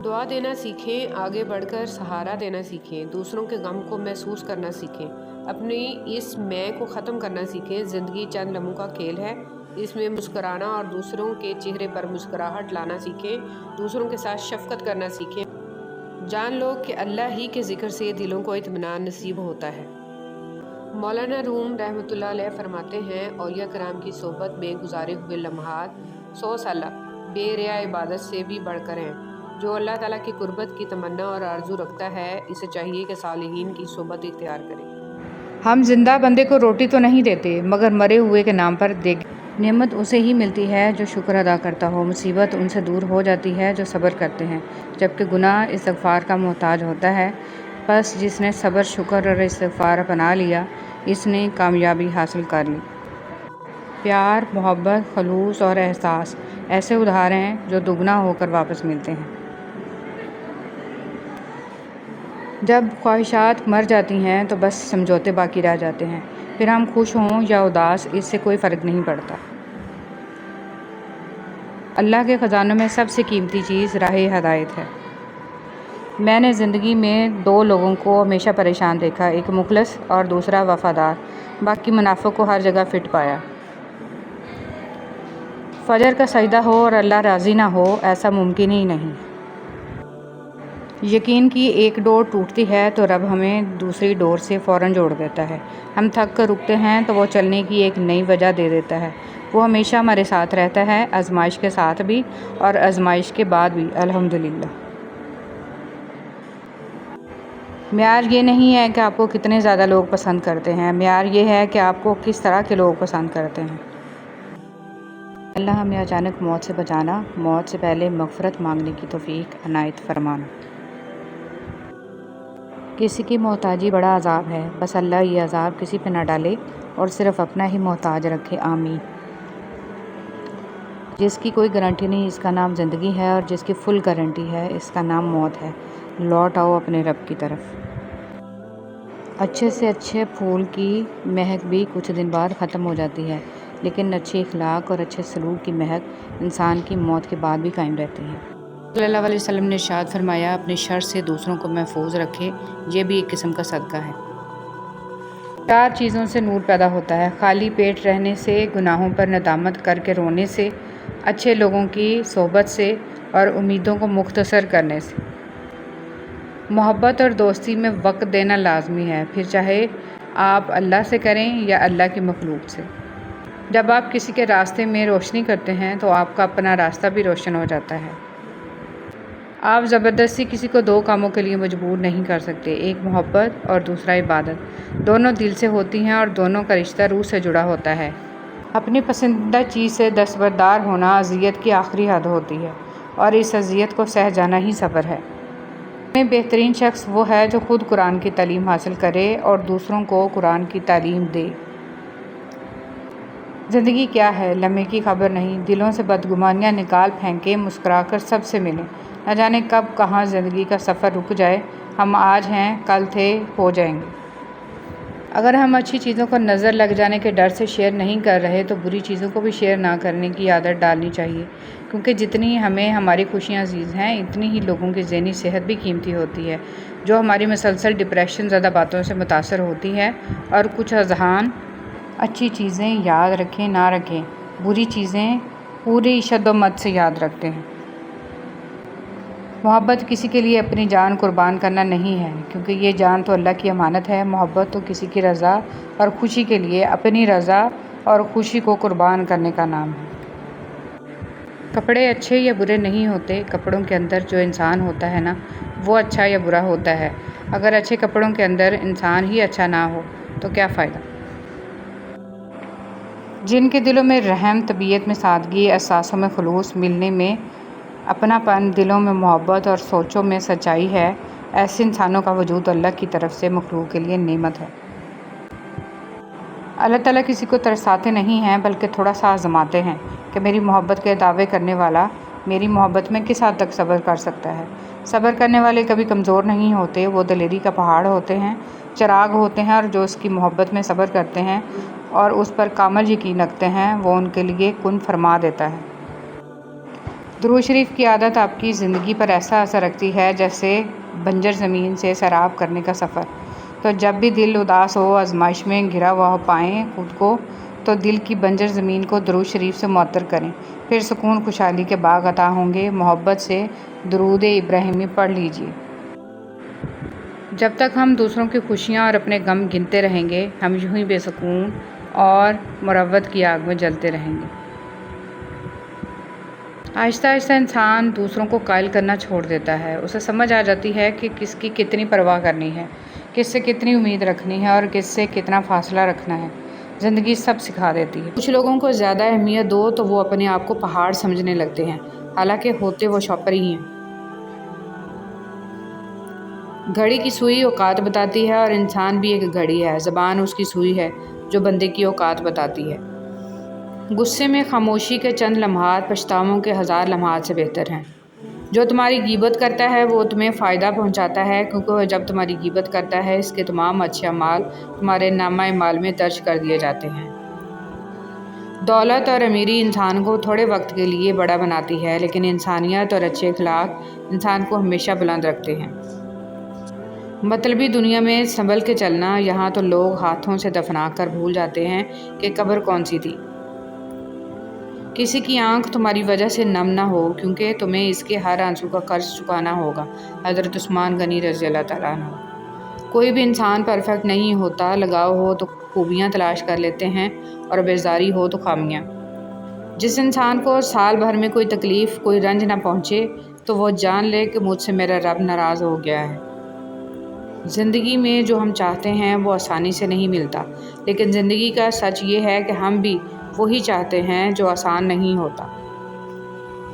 دعا دینا سیکھیں، آگے بڑھ کر سہارا دینا سیکھیں، دوسروں کے غم کو محسوس کرنا سیکھیں، اپنی اس میں کو ختم کرنا سیکھیں۔ زندگی چند لمحوں کا کھیل ہے، اس میں مسکرانا اور دوسروں کے چہرے پر مسکراہٹ لانا سیکھیں، دوسروں کے ساتھ شفقت کرنا سیکھیں۔ جان لو کہ اللہ ہی کے ذکر سے دلوں کو اطمینان نصیب ہوتا ہے۔ مولانا روم رحمۃ اللہ علیہ فرماتے ہیں، اولیاء کرام کی صحبت میں گزارے ہوئے لمحات 100 سالہ بے ریا عبادت سے بھی بڑھ کر ہیں۔ جو اللہ تعالیٰ کی قربت کی تمنا اور آرزو رکھتا ہے، اسے چاہیے کہ صالحین کی صحبت اختیار کرے۔ ہم زندہ بندے کو روٹی تو نہیں دیتے، مگر مرے ہوئے کے نام پر دیگ نعمت اسے ہی ملتی ہے جو شکر ادا کرتا ہو۔ مصیبت ان سے دور ہو جاتی ہے جو صبر کرتے ہیں، جبکہ گناہ استغفار کا محتاج ہوتا ہے۔ بس جس نے صبر، شکر اور استغفار اپنا لیا، اس نے کامیابی حاصل کر لی۔ پیار، محبت، خلوص اور احساس ایسے ادھار ہیں جو دگنا ہو کر واپس ملتے ہیں۔ جب خواہشات مر جاتی ہیں تو بس سمجھوتے باقی رہ جاتے ہیں، پھر ہم خوش ہوں یا اداس، اس سے کوئی فرق نہیں پڑتا۔ اللہ کے خزانوں میں سب سے قیمتی چیز راہ ہدایت ہے۔ میں نے زندگی میں 2 لوگوں کو ہمیشہ پریشان دیکھا، ایک مخلص اور دوسرا وفادار، باقی منافق کو ہر جگہ فٹ پایا۔ فجر کا سجدہ ہو اور اللہ راضی نہ ہو، ایسا ممکن ہی نہیں۔ یقین کی ایک ڈور ٹوٹتی ہے تو رب ہمیں دوسری ڈور سے فوراً جوڑ دیتا ہے۔ ہم تھک کر رکتے ہیں تو وہ چلنے کی ایک نئی وجہ دے دیتا ہے۔ وہ ہمیشہ ہمارے ساتھ رہتا ہے، آزمائش کے ساتھ بھی اور آزمائش کے بعد بھی، الحمدللہ۔ معیار یہ نہیں ہے کہ آپ کو کتنے زیادہ لوگ پسند کرتے ہیں، معیار یہ ہے کہ آپ کو کس طرح کے لوگ پسند کرتے ہیں۔ اللہ ہمیں اچانک موت سے بچانا، موت سے پہلے مغفرت مانگنے کی توفیق عنایت فرمانا۔ کسی کی محتاجی بڑا عذاب ہے، بس اللہ یہ عذاب کسی پہ نہ ڈالے اور صرف اپنا ہی محتاج رکھے، آمین۔ جس کی کوئی گارنٹی نہیں، اس کا نام زندگی ہے، اور جس کی فل گارنٹی ہے، اس کا نام موت ہے۔ لوٹ آؤ اپنے رب کی طرف۔ اچھے سے اچھے پھول کی مہک بھی کچھ دن بعد ختم ہو جاتی ہے، لیکن اچھے اخلاق اور اچھے سلوک کی مہک انسان کی موت کے بعد بھی قائم رہتی ہے۔ صلی اللہ علیہ وسلم نے ارشاد فرمایا، اپنی شر سے دوسروں کو محفوظ رکھے، یہ بھی ایک قسم کا صدقہ ہے۔ 4 چیزوں سے نور پیدا ہوتا ہے: خالی پیٹ رہنے سے، گناہوں پر ندامت کر کے رونے سے، اچھے لوگوں کی صحبت سے، اور امیدوں کو مختصر کرنے سے۔ محبت اور دوستی میں وقت دینا لازمی ہے، پھر چاہے آپ اللہ سے کریں یا اللہ کی مخلوق سے۔ جب آپ کسی کے راستے میں روشنی کرتے ہیں تو آپ کا اپنا راستہ بھی روشن ہو جاتا ہے۔ آپ زبردستی کسی کو 2 کاموں کے لیے مجبور نہیں کر سکتے، ایک محبت اور دوسرا عبادت۔ دونوں دل سے ہوتی ہیں اور دونوں کا رشتہ روح سے جڑا ہوتا ہے۔ اپنی پسندیدہ چیز سے دستبردار ہونا اذیت کی آخری حد ہوتی ہے، اور اس اذیت کو سہ جانا ہی صبر ہے۔ میں بہترین شخص وہ ہے جو خود قرآن کی تعلیم حاصل کرے اور دوسروں کو قرآن کی تعلیم دے۔ زندگی کیا ہے، لمحے کی خبر نہیں، دلوں سے بدگمانیاں نکال پھینکیں، مسکرا کر سب سے ملیں۔ نہ جانے کب کہاں زندگی کا سفر رک جائے، ہم آج ہیں، کل تھے، ہو جائیں گے۔ اگر ہم اچھی چیزوں کو نظر لگ جانے کے ڈر سے شیئر نہیں کر رہے تو بری چیزوں کو بھی شیئر نہ کرنے کی عادت ڈالنی چاہیے، کیونکہ جتنی ہمیں ہماری خوشیاں عزیز ہیں، اتنی ہی لوگوں کی ذہنی صحت بھی قیمتی ہوتی ہے، جو ہماری مسلسل ڈپریشن زدہ باتوں سے متاثر ہوتی ہے۔ اور کچھ اذہان اچھی چیزیں یاد رکھیں نہ رکھیں، بری چیزیں پوری شد و مت سے یاد رکھتے ہیں۔ محبت کسی کے لیے اپنی جان قربان کرنا نہیں ہے، کیونکہ یہ جان تو اللہ کی امانت ہے۔ محبت تو کسی کی رضا اور خوشی کے لیے اپنی رضا اور خوشی کو قربان کرنے کا نام ہے۔ کپڑے اچھے یا برے نہیں ہوتے، کپڑوں کے اندر جو انسان ہوتا ہے نا، وہ اچھا یا برا ہوتا ہے۔ اگر اچھے کپڑوں کے اندر انسان ہی اچھا نہ ہو تو کیا فائدہ۔ جن کے دلوں میں رحم، طبیعت میں سادگی، احساسوں میں خلوص، ملنے میں اپنا پن، دلوں میں محبت اور سوچوں میں سچائی ہے، ایسے انسانوں کا وجود اللہ کی طرف سے مخلوق کے لیے نعمت ہے۔ اللہ تعالیٰ کسی کو ترساتے نہیں ہیں، بلکہ تھوڑا سا آزماتے ہیں کہ میری محبت کے دعوے کرنے والا میری محبت میں کس حد تک صبر کر سکتا ہے۔ صبر کرنے والے کبھی کمزور نہیں ہوتے، وہ دلیری کا پہاڑ ہوتے ہیں، چراغ ہوتے ہیں، اور جو اس کی محبت میں صبر کرتے ہیں اور اس پر کامل یقین رکھتے ہیں، وہ ان کے لیے کن فرما دیتا ہے۔ درود شریف کی عادت آپ کی زندگی پر ایسا اثر رکھتی ہے جیسے بنجر زمین سے سیراب کرنے کا سفر۔ تو جب بھی دل اداس ہو، آزمائش میں گھرا ہوا پائیں خود کو، تو دل کی بنجر زمین کو درود شریف سے معطر کریں، پھر سکون خوشحالی کے باغ عطا ہوں گے۔ محبت سے درود ابراہیمی پڑھ لیجیے۔ جب تک ہم دوسروں کی خوشیاں اور اپنے غم گنتے رہیں گے، ہم یوں ہی بے سکون اور مروت کی آگ میں جلتے رہیں گے۔ آہستہ آہستہ انسان دوسروں کو قائل کرنا چھوڑ دیتا ہے۔ اسے سمجھ آ جاتی ہے کہ کس کی کتنی پرواہ کرنی ہے، کس سے کتنی امید رکھنی ہے اور کس سے کتنا فاصلہ رکھنا ہے۔ زندگی سب سکھا دیتی ہے۔ کچھ لوگوں کو زیادہ اہمیت دو تو وہ اپنے آپ کو پہاڑ سمجھنے لگتے ہیں، حالانکہ ہوتے وہ شاپر ہی ہیں۔ گھڑی کی سوئی اوقات بتاتی ہے اور انسان بھی ایک گھڑی ہے۔ زبان اس کی سوئی ہے جو بندے کی اوقات بتاتی ہے۔ غصے میں خاموشی کے چند لمحات پچھتاووں کے 1000 لمحات سے بہتر ہیں۔ جو تمہاری غیبت کرتا ہے وہ تمہیں فائدہ پہنچاتا ہے، کیونکہ وہ جب تمہاری غیبت کرتا ہے اس کے تمام اچھے اعمال تمہارے نامہ اعمال میں درج کر دیے جاتے ہیں۔ دولت اور امیری انسان کو تھوڑے وقت کے لیے بڑا بناتی ہے، لیکن انسانیت اور اچھے اخلاق انسان کو ہمیشہ بلند رکھتے ہیں۔ مطلبی دنیا میں سنبھل کے چلنا، یہاں تو لوگ ہاتھوں سے دفنا کر بھول جاتے ہیں کہ قبر کون سی تھی۔ کسی کی آنکھ تمہاری وجہ سے نم نہ ہو، کیونکہ تمہیں اس کے ہر آنسو کا قرض چکانا ہوگا۔ حضرت عثمان غنی رضی اللہ تعالیٰ عنہ۔ کوئی بھی انسان پرفیکٹ نہیں ہوتا۔ لگاؤ ہو تو خوبیاں تلاش کر لیتے ہیں اور بیزاری ہو تو خامیاں۔ جس انسان کو سال بھر میں کوئی تکلیف، کوئی رنج نہ پہنچے تو وہ جان لے کہ مجھ سے میرا رب ناراض ہو گیا ہے۔ زندگی میں جو ہم چاہتے ہیں وہ آسانی سے نہیں ملتا، لیکن زندگی کا سچ یہ ہے کہ ہم بھی وہی چاہتے ہیں جو آسان نہیں ہوتا۔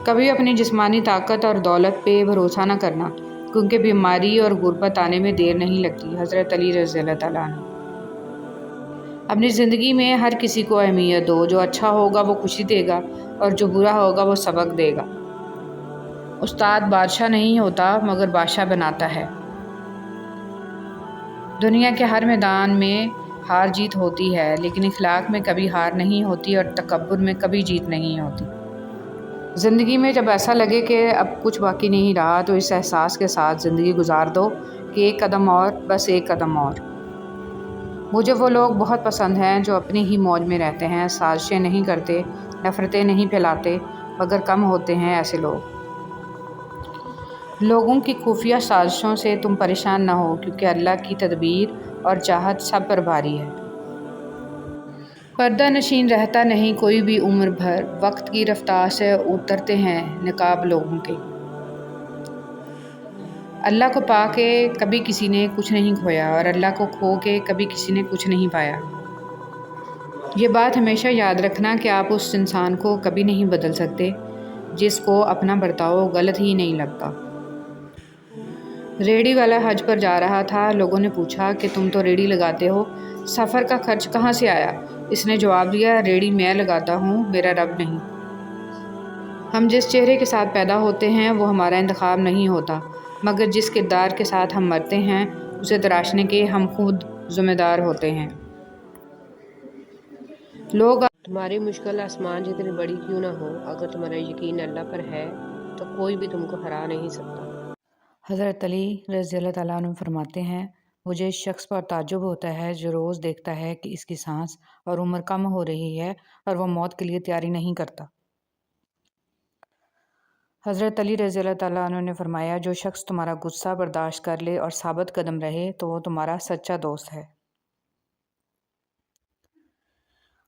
کبھی اپنی جسمانی طاقت اور دولت پہ بھروسہ نہ کرنا، کیونکہ بیماری اور غربت آنے میں دیر نہیں لگتی۔ حضرت علی رضی اللہ تعالیٰ عنہ۔ اپنی زندگی میں ہر کسی کو اہمیت دو۔ جو اچھا ہوگا وہ خوشی دے گا اور جو برا ہوگا وہ سبق دے گا۔ استاد بادشاہ نہیں ہوتا مگر بادشاہ بناتا ہے۔ دنیا کے ہر میدان میں ہار جیت ہوتی ہے، لیکن اخلاق میں کبھی ہار نہیں ہوتی اور تکبر میں کبھی جیت نہیں ہوتی۔ زندگی میں جب ایسا لگے کہ اب کچھ باقی نہیں رہا تو اس احساس کے ساتھ زندگی گزار دو کہ ایک قدم اور، بس ایک قدم اور۔ مجھے وہ لوگ بہت پسند ہیں جو اپنی ہی موج میں رہتے ہیں، سازشیں نہیں کرتے، نفرتیں نہیں پھیلاتے، مگر کم ہوتے ہیں ایسے لوگ۔ لوگوں کی خفیہ سازشوں سے تم پریشان نہ ہو، کیونکہ اللہ کی تدبیر اور چاہت سب پر بھاری ہے۔ پردہ نشین رہتا نہیں کوئی بھی عمر بھر، وقت کی رفتار سے اترتے ہیں نقاب لوگوں کے۔ اللہ کو پا کے کبھی کسی نے کچھ نہیں کھویا اور اللہ کو کھو کے کبھی کسی نے کچھ نہیں پایا۔ یہ بات ہمیشہ یاد رکھنا کہ آپ اس انسان کو کبھی نہیں بدل سکتے جس کو اپنا برتاؤ غلط ہی نہیں لگتا۔ ریڑھی والا حج پر جا رہا تھا۔ لوگوں نے پوچھا کہ تم تو ریڑھی لگاتے ہو، سفر کا خرچ کہاں سے آیا؟ اس نے جواب دیا، ریڑھی میں لگاتا ہوں، میرا رب نہیں۔ ہم جس چہرے کے ساتھ پیدا ہوتے ہیں وہ ہمارا انتخاب نہیں ہوتا، مگر جس کردار کے ساتھ ہم مرتے ہیں اسے تراشنے کے ہم خود ذمہ دار ہوتے ہیں۔ لوگ تمہاری مشکل آسمان جتنی بڑی کیوں نہ ہو، اگر تمہارا یقین اللہ پر ہے تو کوئی بھی تم کو ہرا نہیں سکتا۔ حضرت علی رضی اللہ تعالیٰ عنہ فرماتے ہیں، مجھے اس شخص پر تعجب ہوتا ہے جو روز دیکھتا ہے کہ اس کی سانس اور عمر کم ہو رہی ہے اور وہ موت کے لیے تیاری نہیں کرتا۔ حضرت علی رضی اللہ تعالیٰ عنہ نے فرمایا، جو شخص تمہارا غصہ برداشت کر لے اور ثابت قدم رہے تو وہ تمہارا سچا دوست ہے۔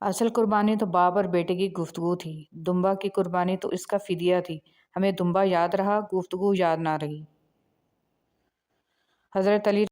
اصل قربانی تو باپ اور بیٹے کی گفتگو تھی، دمبا کی قربانی تو اس کا فدیہ تھی۔ ہمیں دمبا یاد رہا، گفتگو یاد نہ رہی۔ حضرت علی